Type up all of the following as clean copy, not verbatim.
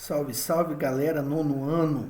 Salve, salve galera, nono ano.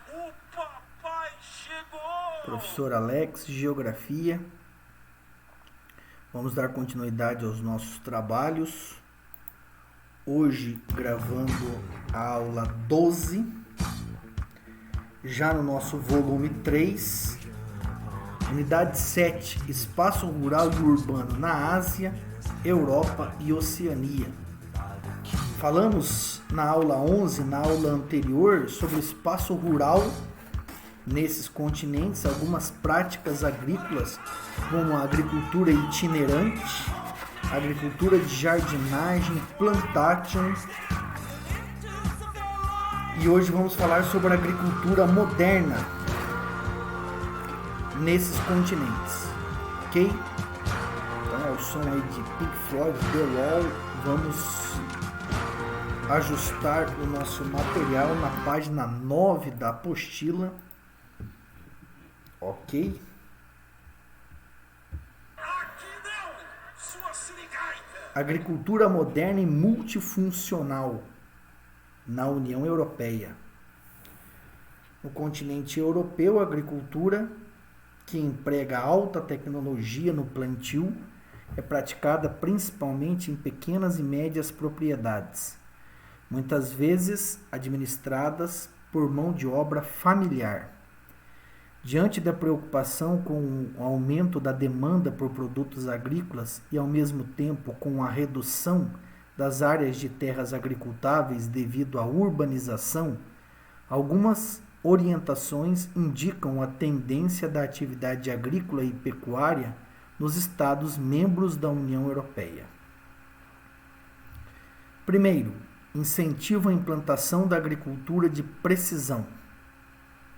O papai chegou! Professor Alex, Geografia. Vamos dar continuidade aos nossos trabalhos. Hoje gravando a aula 12, já no nosso volume 3, unidade 7, Espaço Rural e Urbano na Ásia, Europa e Oceania. Falamos na aula 11, na aula anterior, sobre o espaço rural nesses continentes, algumas práticas agrícolas, como a agricultura itinerante, agricultura de jardinagem, plantation. E hoje vamos falar sobre a agricultura moderna nesses continentes, ok? Então é o som aí de Pink Floyd, The Wall. Vamos ajustar o nosso material na página 9 da apostila, ok? Aqui não, sua sirigaita! Agricultura moderna e multifuncional na União Europeia. No continente europeu, a agricultura, que emprega alta tecnologia no plantio, é praticada principalmente em pequenas e médias propriedades, muitas vezes administradas por mão de obra familiar. Diante da preocupação com o aumento da demanda por produtos agrícolas e, ao mesmo tempo, com a redução das áreas de terras agricultáveis devido à urbanização, algumas orientações indicam a tendência da atividade agrícola e pecuária nos Estados membros da União Europeia. Primeiro, incentivo à implantação da agricultura de precisão.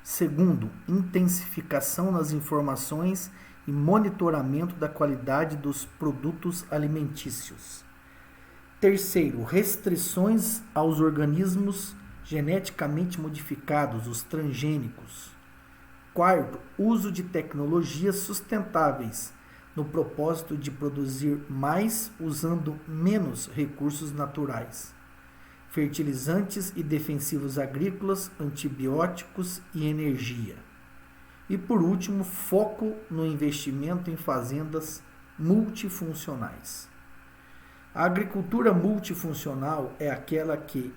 Segundo, intensificação nas informações e monitoramento da qualidade dos produtos alimentícios. Terceiro, restrições aos organismos geneticamente modificados, os transgênicos. Quarto, uso de tecnologias sustentáveis, no propósito de produzir mais usando menos recursos naturais. Fertilizantes e defensivos agrícolas, antibióticos e energia. E por último, foco no investimento em fazendas multifuncionais. A agricultura multifuncional é aquela que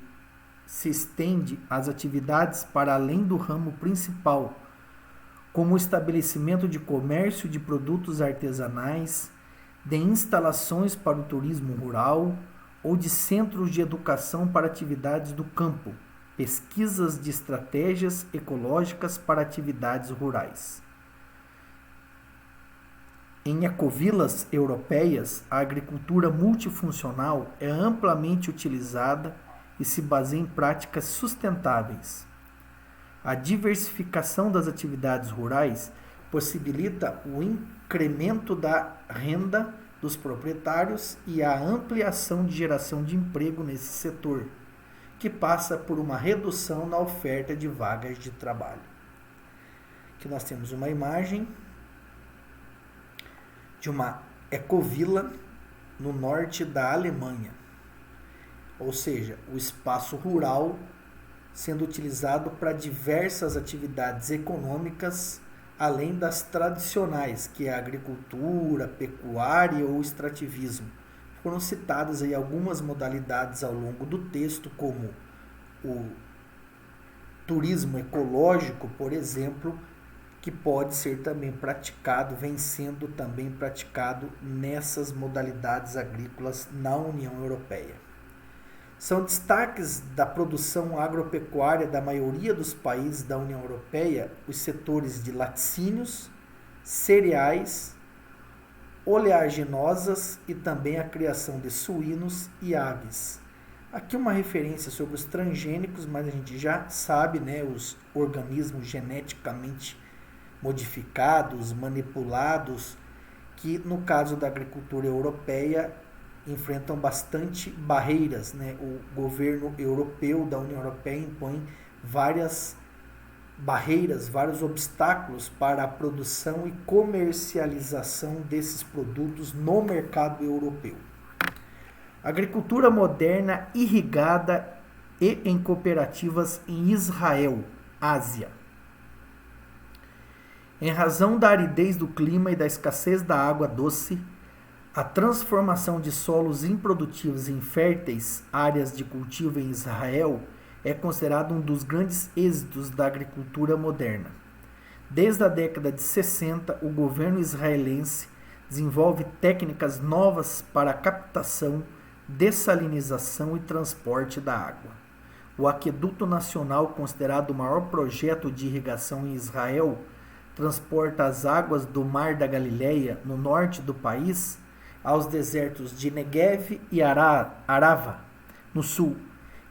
se estende às atividades para além do ramo principal, como o estabelecimento de comércio de produtos artesanais, de instalações para o turismo rural, ou de centros de educação para atividades do campo, pesquisas de estratégias ecológicas para atividades rurais. Em ecovilas europeias, a agricultura multifuncional é amplamente utilizada e se baseia em práticas sustentáveis. A diversificação das atividades rurais possibilita o incremento da renda dos proprietários e a ampliação de geração de emprego nesse setor, que passa por uma redução na oferta de vagas de trabalho. Aqui nós temos uma imagem de uma ecovila no norte da Alemanha, ou seja, o espaço rural sendo utilizado para diversas atividades econômicas, além das tradicionais, que é a agricultura, pecuária ou extrativismo. Foram citadas aí algumas modalidades ao longo do texto, como o turismo ecológico, por exemplo, que pode ser também praticado, vem sendo também praticado nessas modalidades agrícolas na União Europeia. São destaques da produção agropecuária da maioria dos países da União Europeia os setores de laticínios, cereais, oleaginosas e também a criação de suínos e aves. Aqui uma referência sobre os transgênicos, mas a gente já sabe, né, os organismos geneticamente modificados, manipulados, que no caso da agricultura europeia enfrentam bastante barreiras, né? O governo europeu da União Europeia impõe várias barreiras, vários obstáculos para a produção e comercialização desses produtos no mercado europeu. Agricultura moderna irrigada e em cooperativas em Israel, Ásia. Em razão da aridez do clima e da escassez da água doce, a transformação de solos improdutivos em férteis áreas de cultivo em Israel é considerado um dos grandes êxitos da agricultura moderna. Desde a década de 60, o governo israelense desenvolve técnicas novas para a captação, dessalinização e transporte da água. O Aqueduto Nacional, considerado o maior projeto de irrigação em Israel, transporta as águas do Mar da Galileia, no norte do país, aos desertos de Negev e Arava, no sul,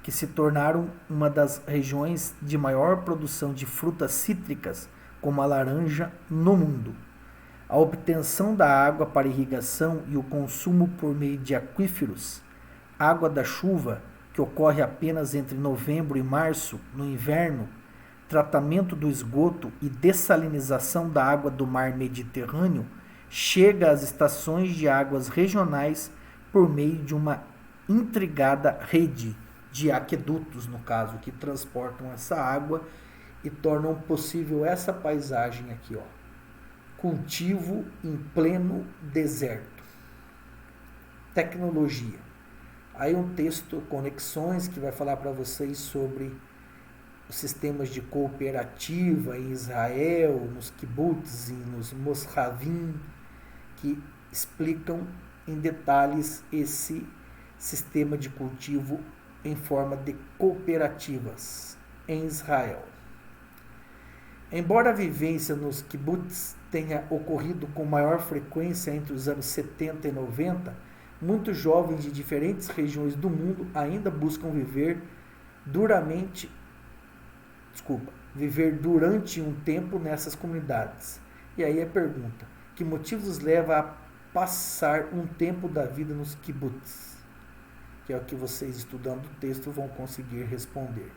que se tornaram uma das regiões de maior produção de frutas cítricas, como a laranja, no mundo. A obtenção da água para irrigação e o consumo por meio de aquíferos, água da chuva, que ocorre apenas entre novembro e março, no inverno, tratamento do esgoto e dessalinização da água do mar Mediterrâneo, chega às estações de águas regionais por meio de uma intrigada rede de aquedutos, no caso, que transportam essa água e tornam possível essa paisagem aqui, ó. Cultivo em pleno deserto. Tecnologia. Aí um texto, Conexões, que vai falar para vocês sobre os sistemas de cooperativa em Israel, nos kibbutz, nos moshavim, que explicam em detalhes esse sistema de cultivo em forma de cooperativas em Israel. Embora a vivência nos kibbutz tenha ocorrido com maior frequência entre os anos 70 e 90, muitos jovens de diferentes regiões do mundo ainda buscam viver durante um tempo nessas comunidades. E aí a pergunta: que motivos os leva a passar um tempo da vida nos kibbutz? Que é o que vocês, estudando o texto, vão conseguir responder.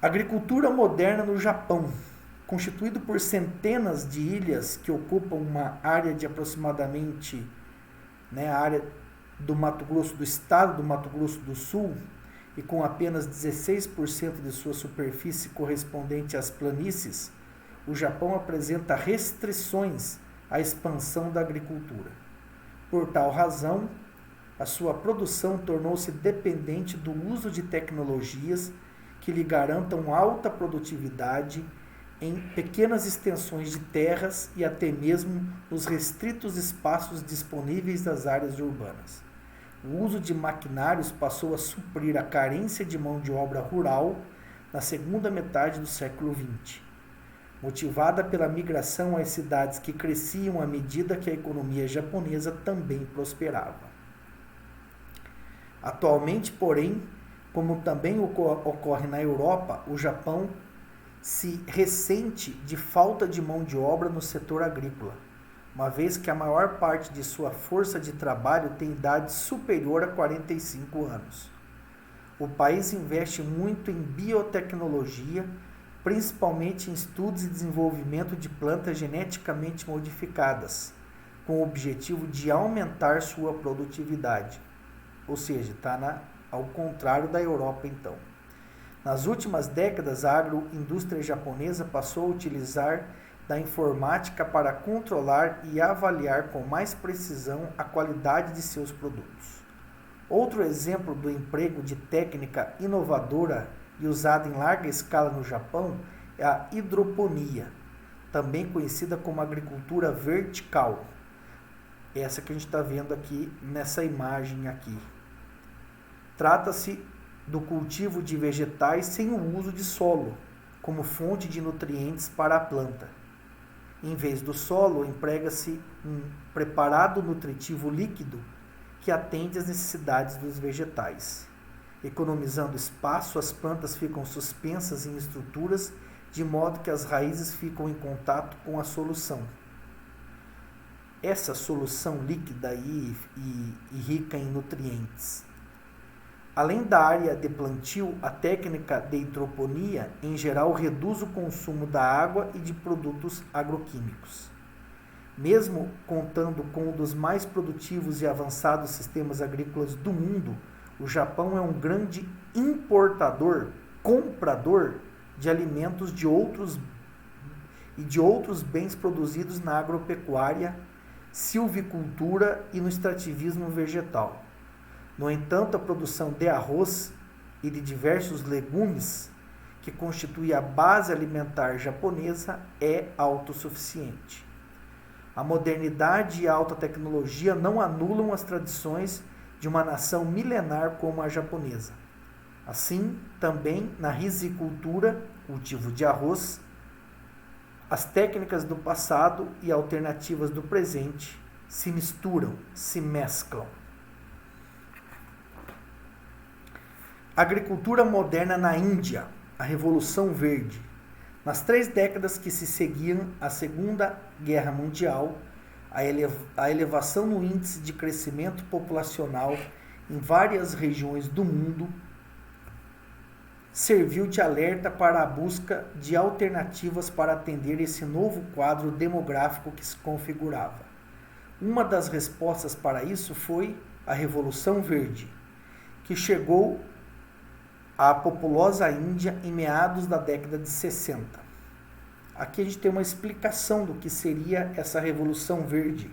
Agricultura moderna no Japão. Constituído por centenas de ilhas que ocupam uma área de aproximadamente, a área do Mato Grosso, do estado do Mato Grosso do Sul, e com apenas 16% de sua superfície correspondente às planícies, o Japão apresenta restrições à expansão da agricultura. Por tal razão, a sua produção tornou-se dependente do uso de tecnologias que lhe garantam alta produtividade em pequenas extensões de terras e até mesmo nos restritos espaços disponíveis das áreas urbanas. O uso de maquinários passou a suprir a carência de mão de obra rural na segunda metade do século XX, motivada pela migração às cidades que cresciam à medida que a economia japonesa também prosperava. Atualmente, porém, como também ocorre na Europa, o Japão se ressente de falta de mão de obra no setor agrícola, uma vez que a maior parte de sua força de trabalho tem idade superior a 45 anos. O país investe muito em biotecnologia, principalmente em estudos e desenvolvimento de plantas geneticamente modificadas, com o objetivo de aumentar sua produtividade. Ou seja, está ao contrário da Europa, então. Nas últimas décadas, a agroindústria japonesa passou a utilizar da informática para controlar e avaliar com mais precisão a qualidade de seus produtos. Outro exemplo do emprego de técnica inovadora e usada em larga escala no Japão é a hidroponia, também conhecida como agricultura vertical. Essa que a gente está vendo aqui nessa imagem aqui. Trata-se do cultivo de vegetais sem o uso de solo, como fonte de nutrientes para a planta. Em vez do solo, emprega-se um preparado nutritivo líquido que atende às necessidades dos vegetais. Economizando espaço, as plantas ficam suspensas em estruturas de modo que as raízes ficam em contato com a solução. Essa solução líquida e rica em nutrientes. Além da área de plantio, a técnica de hidroponia, em geral, reduz o consumo da água e de produtos agroquímicos. Mesmo contando com um dos mais produtivos e avançados sistemas agrícolas do mundo, o Japão é um grande importador, comprador de alimentos de outros bens produzidos na agropecuária, silvicultura e no extrativismo vegetal. No entanto, a produção de arroz e de diversos legumes, que constitui a base alimentar japonesa, é autossuficiente. A modernidade e a alta tecnologia não anulam as tradições de uma nação milenar como a japonesa. Assim, também na rizicultura, cultivo de arroz, as técnicas do passado e alternativas do presente se misturam, se mesclam. Agricultura moderna na Índia, a Revolução Verde. Nas 3 décadas que se seguiam à Segunda Guerra Mundial, a elevação no índice de crescimento populacional em várias regiões do mundo serviu de alerta para a busca de alternativas para atender esse novo quadro demográfico que se configurava. Uma das respostas para isso foi a Revolução Verde, que chegou à populosa Índia em meados da década de 60. Aqui a gente tem uma explicação do que seria essa Revolução Verde,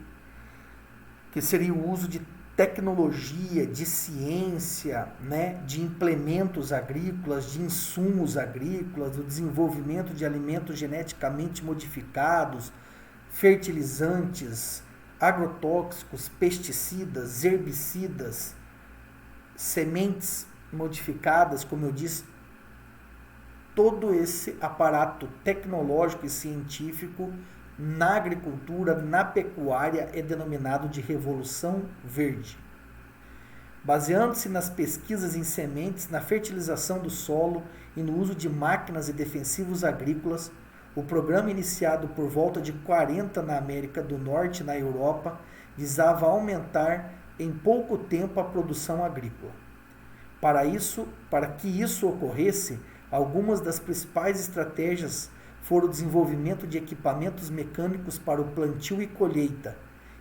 que seria o uso de tecnologia, de ciência, de implementos agrícolas, de insumos agrícolas, o desenvolvimento de alimentos geneticamente modificados, fertilizantes, agrotóxicos, pesticidas, herbicidas, sementes modificadas, como eu disse. Todo esse aparato tecnológico e científico na agricultura, na pecuária, é denominado de Revolução Verde. Baseando-se nas pesquisas em sementes, na fertilização do solo e no uso de máquinas e defensivos agrícolas, o programa iniciado por volta de 40 na América do Norte e na Europa visava aumentar em pouco tempo a produção agrícola. Para que isso ocorresse, algumas das principais estratégias foram o desenvolvimento de equipamentos mecânicos para o plantio e colheita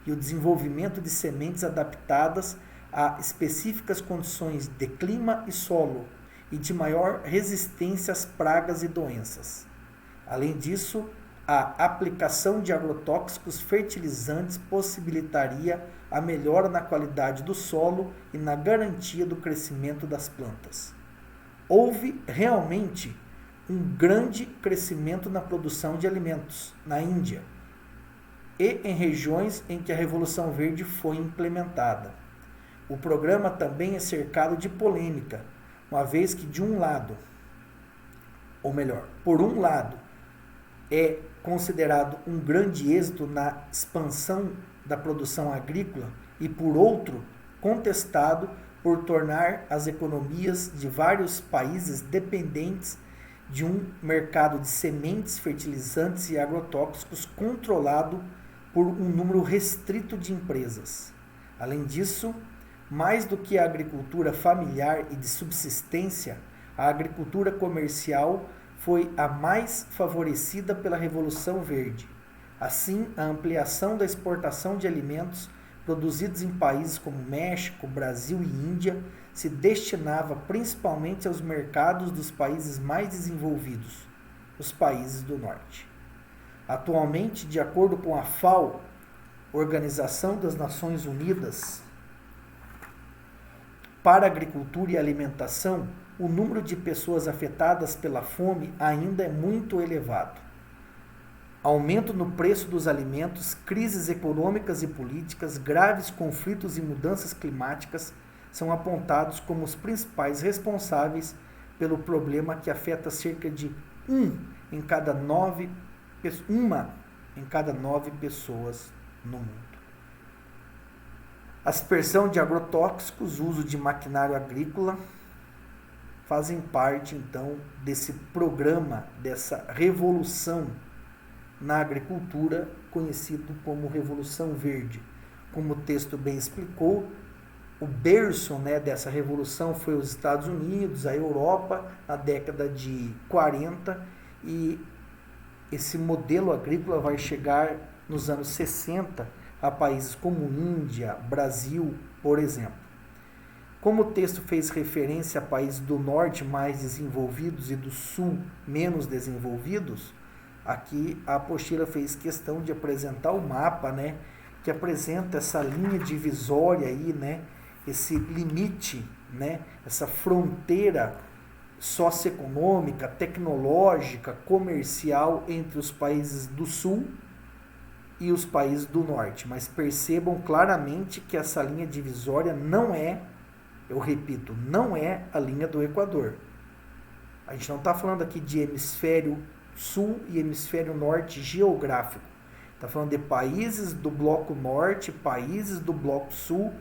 e o desenvolvimento de sementes adaptadas a específicas condições de clima e solo e de maior resistência às pragas e doenças. Além disso, a aplicação de agrotóxicos fertilizantes possibilitaria a melhora na qualidade do solo e na garantia do crescimento das plantas. Houve realmente um grande crescimento na produção de alimentos na Índia e em regiões em que a Revolução Verde foi implementada. O programa também é cercado de polêmica, uma vez que por um lado, é considerado um grande êxito na expansão da produção agrícola e, por outro, contestado por tornar as economias de vários países dependentes de um mercado de sementes, fertilizantes e agrotóxicos controlado por um número restrito de empresas. Além disso, mais do que a agricultura familiar e de subsistência, a agricultura comercial foi a mais favorecida pela Revolução Verde. Assim, a ampliação da exportação de alimentos produzidos em países como México, Brasil e Índia se destinava principalmente aos mercados dos países mais desenvolvidos, os países do norte. Atualmente, de acordo com a FAO, Organização das Nações Unidas para a Agricultura e Alimentação, o número de pessoas afetadas pela fome ainda é muito elevado. Aumento no preço dos alimentos, crises econômicas e políticas, graves conflitos e mudanças climáticas são apontados como os principais responsáveis pelo problema que afeta cerca de uma em cada nove pessoas no mundo. A aspersão de agrotóxicos, o uso de maquinário agrícola, fazem parte, então, desse programa, dessa revolução na agricultura, conhecido como Revolução Verde. Como o texto bem explicou, o berço dessa revolução foi os Estados Unidos, a Europa, na década de 40, e esse modelo agrícola vai chegar nos anos 60 a países como Índia, Brasil, por exemplo. Como o texto fez referência a países do norte mais desenvolvidos e do sul menos desenvolvidos, aqui a apostila fez questão de apresentar o mapa, né, que apresenta essa linha divisória aí, né, esse limite, né, essa fronteira socioeconômica, tecnológica, comercial entre os países do sul e os países do norte. Mas percebam claramente que essa linha divisória não é, eu repito, não é a linha do Equador. A gente não está falando aqui de hemisfério sul e hemisfério norte geográfico. Está falando de países do bloco norte, países do bloco sul,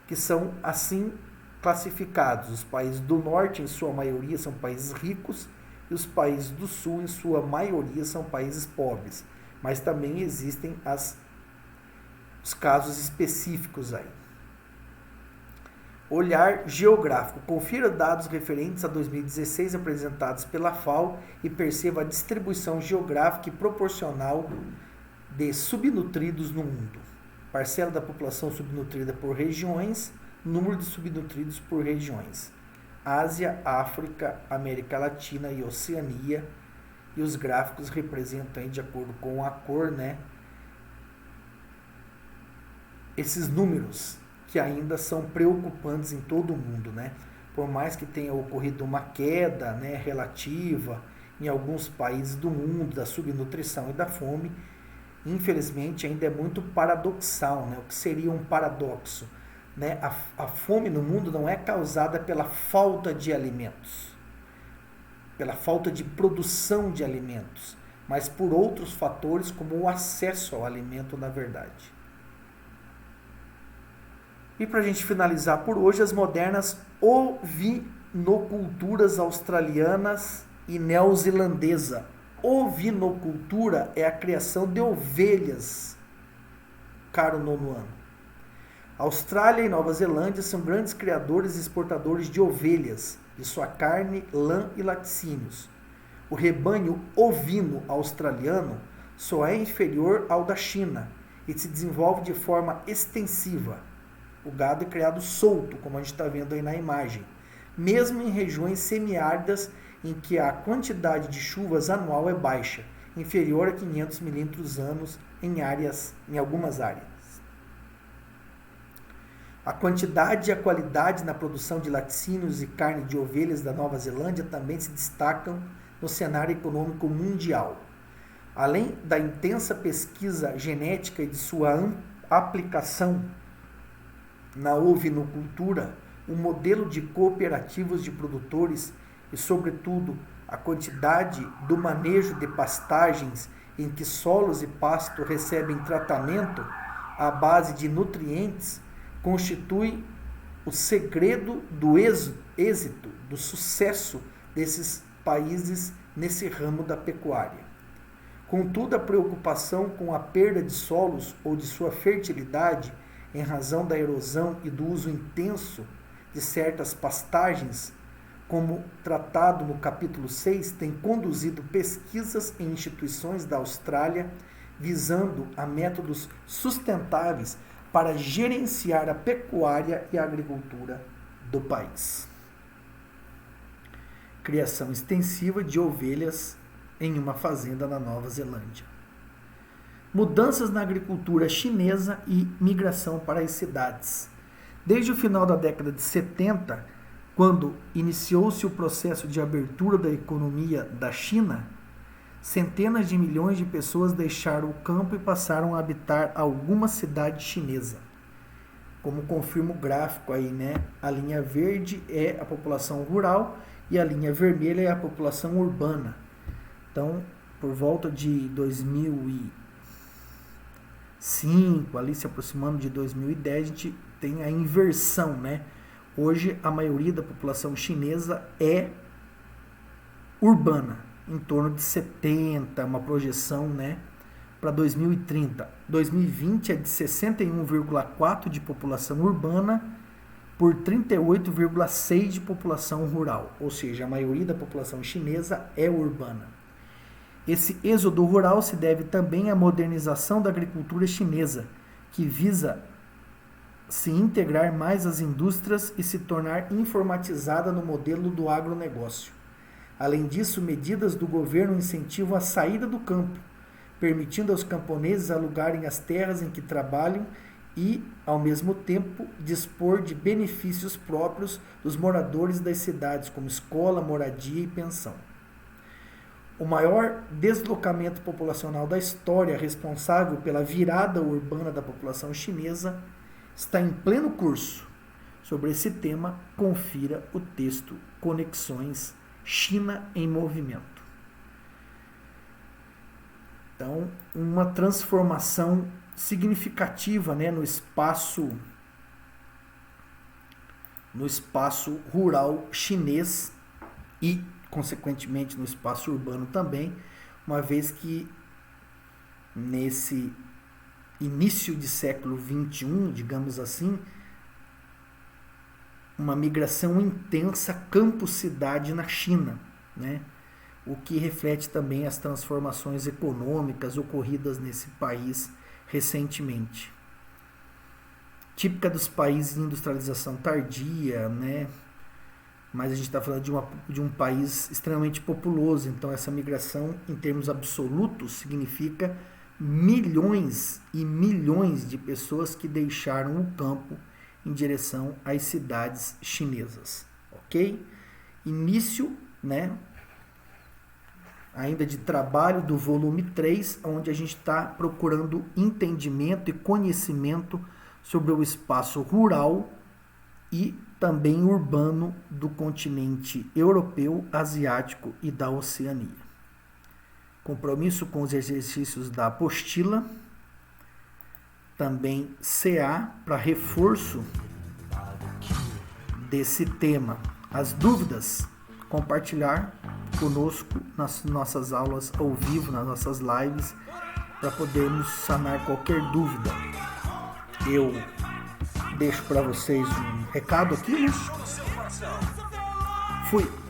que são assim classificados. Os países do norte, em sua maioria, são países ricos, e os países do sul, em sua maioria, são países pobres. Mas também existem os casos específicos aí. Olhar geográfico. Confira dados referentes a 2016 apresentados pela FAO e perceba a distribuição geográfica e proporcional de subnutridos no mundo. Parcela da população subnutrida por regiões, número de subnutridos por regiões. Ásia, África, América Latina e Oceania. E os gráficos representam aí, de acordo com a cor, né, esses números que ainda são preocupantes em todo o mundo, né? Por mais que tenha ocorrido uma queda, né, relativa em alguns países do mundo da subnutrição e da fome, infelizmente ainda é muito paradoxal, né? O que seria um paradoxo, né? A fome no mundo não é causada pela falta de alimentos, pela falta de produção de alimentos, mas por outros fatores como o acesso ao alimento, na verdade. E para a gente finalizar por hoje, as modernas ovinoculturas australianas e neozelandesa. Ovinocultura é a criação de ovelhas, caro nono ano. Austrália e Nova Zelândia são grandes criadores e exportadores de ovelhas, de sua carne, lã e laticínios. O rebanho ovino australiano só é inferior ao da China e se desenvolve de forma extensiva. O gado é criado solto, como a gente está vendo aí na imagem, mesmo em regiões semiáridas em que a quantidade de chuvas anual é baixa, inferior a 500 milímetros anos em algumas áreas. A quantidade e a qualidade na produção de laticínios e carne de ovelhas da Nova Zelândia também se destacam no cenário econômico mundial. Além da intensa pesquisa genética e de sua aplicação na ovinocultura, o modelo de cooperativas de produtores e, sobretudo, a quantidade do manejo de pastagens em que solos e pasto recebem tratamento à base de nutrientes constitui o segredo do êxito, do sucesso desses países nesse ramo da pecuária. Contudo, a preocupação com a perda de solos ou de sua fertilidade em razão da erosão e do uso intenso de certas pastagens, como tratado no capítulo 6, tem conduzido pesquisas em instituições da Austrália visando a métodos sustentáveis para gerenciar a pecuária e a agricultura do país. Criação extensiva de ovelhas em uma fazenda na Nova Zelândia. Mudanças na agricultura chinesa e migração para as cidades. Desde o final da década de 70, quando iniciou-se o processo de abertura da economia da China, centenas de milhões de pessoas deixaram o campo e passaram a habitar alguma cidade chinesa. Como confirma o gráfico aí, né? A linha verde é a população rural e a linha vermelha é a população urbana. Então, por volta de 2005, ali se aproximando de 2010, a gente tem a inversão, né? Hoje, a maioria da população chinesa é urbana, em torno de 70, uma projeção, né, para 2030. 2020 é de 61,4% de população urbana por 38,6% de população rural, ou seja, a maioria da população chinesa é urbana. Esse êxodo rural se deve também à modernização da agricultura chinesa, que visa se integrar mais às indústrias e se tornar informatizada no modelo do agronegócio. Além disso, medidas do governo incentivam a saída do campo, permitindo aos camponeses alugarem as terras em que trabalham e, ao mesmo tempo, dispor de benefícios próprios dos moradores das cidades, como escola, moradia e pensão. O maior deslocamento populacional da história, responsável pela virada urbana da população chinesa, está em pleno curso. Sobre esse tema, confira o texto Conexões China em Movimento. Então, uma transformação significativa, né, no espaço rural chinês e, consequentemente, no espaço urbano também, uma vez que nesse início de século XXI, digamos assim, uma migração intensa campo-cidade na China, né? O que reflete também as transformações econômicas ocorridas nesse país recentemente. Típica dos países em industrialização tardia, né? Mas a gente está falando de um país extremamente populoso, então essa migração, em termos absolutos, significa milhões e milhões de pessoas que deixaram o campo em direção às cidades chinesas, ok? Início, né, ainda de trabalho do volume 3, onde a gente está procurando entendimento e conhecimento sobre o espaço rural e também urbano do continente europeu, asiático e da Oceania. Compromisso com os exercícios da apostila, também CA, para reforço desse tema. As dúvidas, compartilhar conosco nas nossas aulas ao vivo, nas nossas lives, para podermos sanar qualquer dúvida. Eu deixo para vocês um recado aqui, né? Fui!